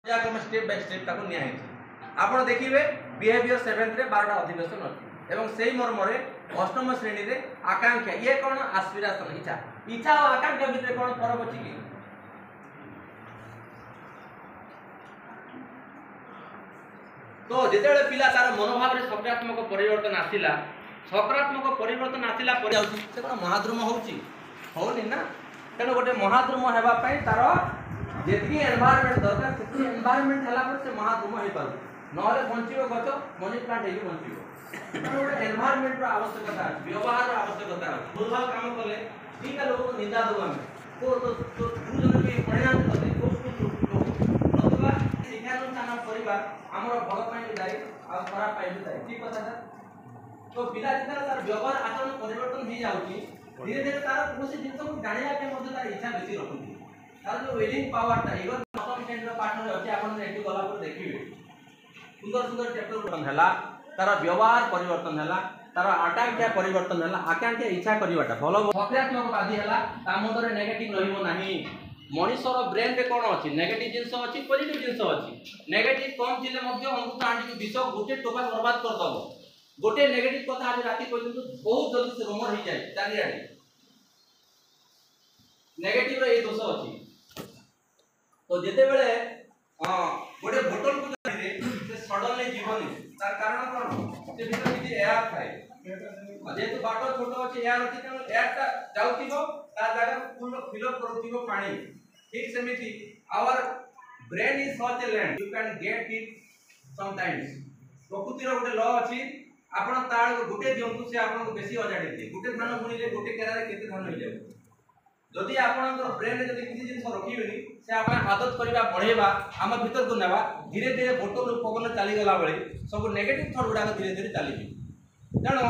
step by step ताको निया है आपण देखिबे बिहेवियर 7th रे 12टा अधिवेशन अछि एवं सेही मर्मरे अष्टम श्रेणी रे आकांक्षा ये कोन एस्पिरेशन इच्छा इच्छा और आकांक्षा भितर कोन फरक अछि कि तो जेतेबेले पिला तार मनोभाव रे सकारात्मक परिवर्तन आसिला पर जाउछि से कोन महाद्रुम होउछि होउनि ना तेनो गोटे महाद्रुम हेबा पई तार जेतकी एनवायरनमेंट दरकार सेती एनवायरनमेंट हला पर से महाद्रुम हे पारु नहले बंचिबो गछ मनी प्लांट हेली बंचिबो गोटे एनवायरनमेंट रो आवश्यकता अछि व्यवहार रो आवश्यकता अछि भूलभाल काम कले ठीक है लोग निंदा दो हम तो जन के परिणाम कले को नतबा शिक्षानुष्ठान परिवार हमर भल पई दाई आ खराब पई दाई ठीक कथा सर तो पिला जेता तार व्यवहार आचरण परिवर्तन हो जाउची धीरे धीरे तार कोसी जिंस को जानिया के मध्ये तार इच्छा बेसी रखुची तार जो विलिंग पावर ता इवन प्रथम सेंटर पार्ट रे अछि आपण एठी गला पर देखिबे सुंदर सुंदर चैप्टर परिवर्तन हला तार व्यवहार परिवर्तन हला तार आकांक्षा परिवर्तन हला आकांक्षा इच्छा करबाटा भलो सकारात्मक बादी हला ता मदरे नेगेटिव रहिबो नाही मनुष्यर ब्रेन रे कोन अछि नेगेटिव जिंस अछि पॉजिटिव जिंस अछि नेगेटिव कम थिले मध्ये हमकु आंटी विष गोटे टोपा बर्बाद कर दबो गोटे नेगेटिव कथा आज राति पर्यंत बहुत जल्दी से रोमर हो जाए चाली आडी नेगेटिव रे ए दोष अछि तो जेते बेले गोटे बोतल को जाने से सडनली जीवन तार कारण कोन से भीतर किछि एयर थाए जेतु बाटो छोटो अछि एयर अछि त एयर ता जाउतिबो ता जागा फुल फिल अप करूतिबो पानी ठीक सेमिति our brain is such a land you can get it sometimes प्रकृति रो गोटे लॉ अछि आपण ताळ गुटे दियंतु से आपण को बेसी अजाडी दे गुटे धान बुणीले गुटे केरारे केते धान होई जाय जदि आपण ब्रेन जदि किछि जिंस रखिबेनी से आपण आदत करबा बढ़ेबा हम भीतर को नेबा धीरे धीरे बोतल पवन चली गला बळे सब नेगेटिव थॉट गुडा धीरे धीरे चली जाय